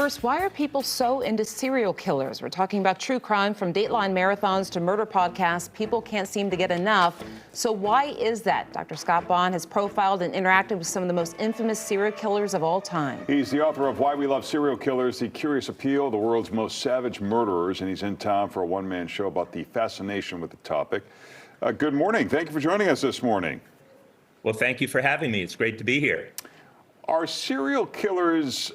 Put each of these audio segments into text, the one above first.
First, why are people so into serial killers? We're talking about true crime, from Dateline marathons to murder podcasts. People can't seem to get enough. So why is that? Dr. Scott Bond has profiled and interacted with some of the most infamous serial killers of all time. He's the author of Why We Love Serial Killers, The Curious Appeal, the World's Most Savage Murderers, and he's in town for a one-man show about the fascination with the topic. Good morning. Thank you for joining us this morning. Well, thank you for having me. It's great to be here. Are serial killers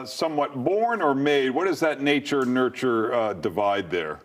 somewhat born or made? What is that nature-nurture divide there?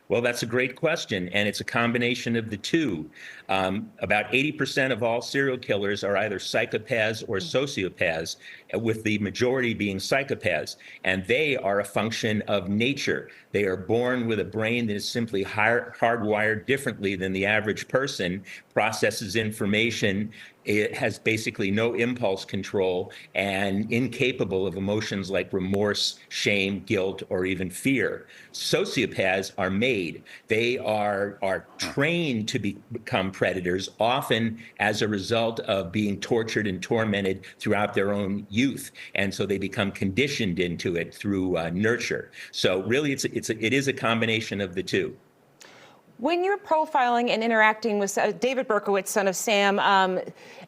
Well, that's a great question, and it's a combination of the two. About 80% of all serial killers are either psychopaths or sociopaths, with the majority being psychopaths, and they are a function of nature. They are born with a brain that is simply hardwired differently than the average person, processes information. It has basically no impulse control and incapable of emotions like remorse, shame, guilt, or even fear. Sociopaths are made. They are trained to become predators, often as a result of being tortured and tormented throughout their own youth. And so they become conditioned into it through nurture. So really, it is a combination of the two. When you're profiling and interacting with David Berkowitz, son of Sam,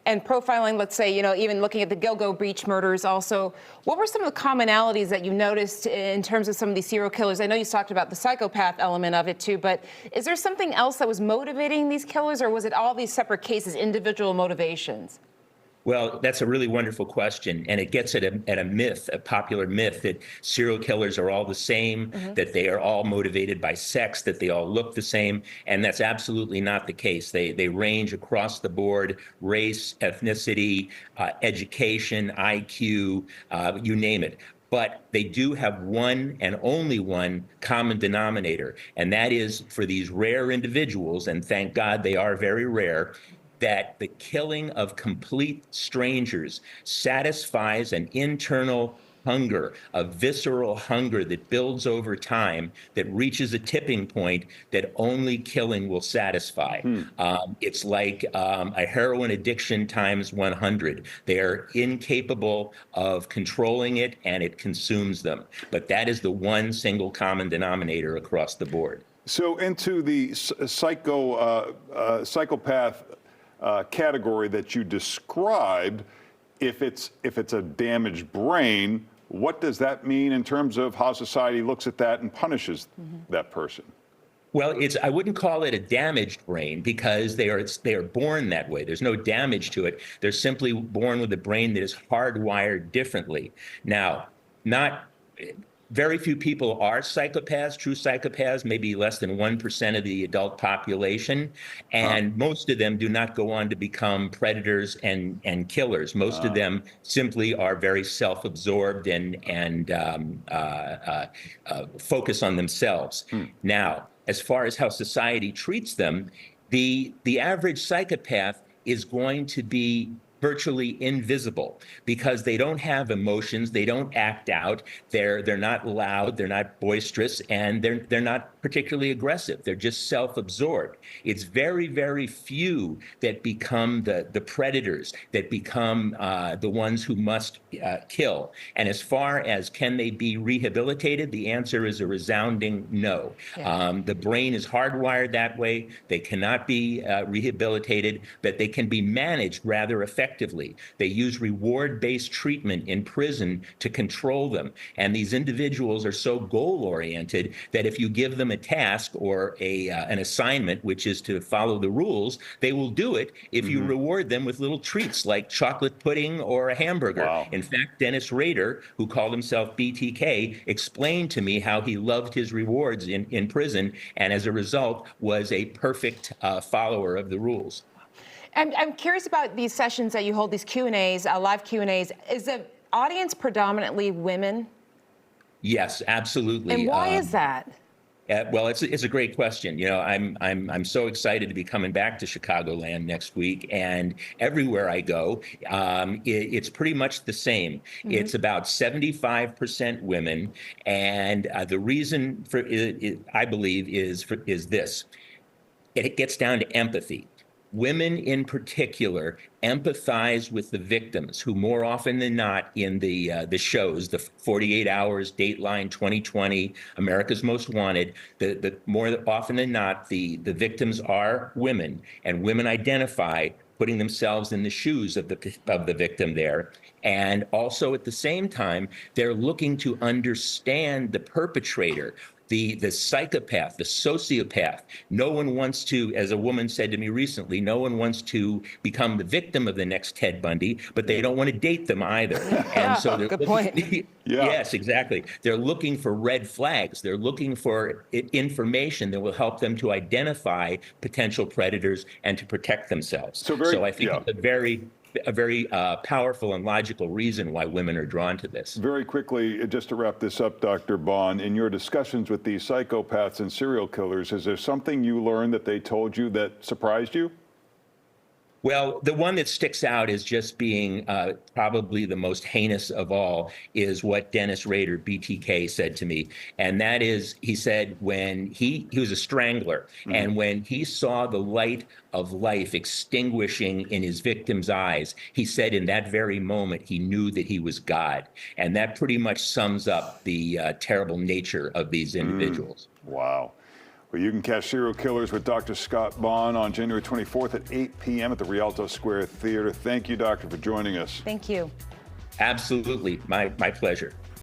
and profiling, let's say, even looking at the Gilgo Beach murders also, what were some of the commonalities that you noticed in terms of some of these serial killers? I know you talked about the psychopath element of it too, but is there something else that was motivating these killers, or was it all these separate cases, individual motivations? Well, that's a really wonderful question, and it gets at a myth, a popular myth, that serial killers are all the same, that they are all motivated by sex, that they all look the same, and that's absolutely not the case. They range across the board: race, ethnicity, education, IQ, you name it. But they do have one and only one common denominator, and that is, for these rare individuals, and thank God they are very rare, that the killing of complete strangers satisfies an internal hunger, a visceral hunger that builds over time, that reaches a tipping point that only killing will satisfy. It's like a heroin addiction times 100. They are incapable of controlling it, and it consumes them. But that is the one single common denominator across the board. So into the psychopath category that you described, if it's a damaged brain, what does that mean in terms of how society looks at that and punishes that person? Well, I wouldn't call it a damaged brain, because they are born that way. There's no damage to it. They're simply born with a brain that is hardwired differently. Now, very few people are psychopaths, true psychopaths, maybe less than 1% of the adult population. And most of them do not go on to become predators and killers. Most of them simply are very self-absorbed and focus on themselves. Now, as far as how society treats them, the average psychopath is going to be virtually invisible, because they don't have emotions, they don't act out, they're not loud, they're not boisterous, and they're not particularly aggressive. They're just self-absorbed. It's very, very few that become the predators, that become the ones who must kill. And as far as can they be rehabilitated, the answer is a resounding no. The brain is hardwired that way. They cannot be rehabilitated, but they can be managed rather effectively. They use reward-based treatment in prison to control them. And these individuals are so goal-oriented that if you give them a task or an assignment, which is to follow the rules, they will do it if you reward them with little treats like chocolate pudding or a hamburger. Wow. In fact, Dennis Rader, who called himself BTK, explained to me how he loved his rewards in prison, and as a result was a perfect follower of the rules. I'm curious about these sessions that you hold, these Q&As, live Q&As. Is the audience predominantly women? Yes, absolutely. And why is that? Well, it's a great question. I'm so excited to be coming back to Chicagoland next week, and everywhere I go, it's pretty much the same. It's about 75% women, and the reason for it, I believe, is this. It gets down to empathy. women in particular empathize with the victims, who more often than not in the shows, the 48 Hours, Dateline, 2020, America's Most Wanted, the more often than not, the victims are women, and women identify putting themselves in the shoes of the victim there. And also at the same time, they're looking to understand the perpetrator, the psychopath, the sociopath. No one wants to, as a woman said to me recently, no one wants to become the victim of the next Ted Bundy, but they don't want to date them either. And so they're good point. Yes, exactly. They're looking for red flags. They're looking for information that will help them to identify potential predators and to protect themselves. So I think it's a very powerful and logical reason why women are drawn to this. Very quickly, just to wrap this up, Dr. Bond, in your discussions with these psychopaths and serial killers, is there something you learned that they told you that surprised you? Well, the one that sticks out as just being probably the most heinous of all is what Dennis Rader, BTK, said to me. And that is, he said when he was a strangler, and when he saw the light of life extinguishing in his victim's eyes, he said in that very moment, he knew that he was God. And that pretty much sums up the terrible nature of these individuals. Wow. Well, you can catch Serial Killers with Dr. Scott Bond on January 24th at 8 p.m. at the Rialto Square Theater. Thank you, Doctor, for joining us. Thank you. Absolutely. My pleasure.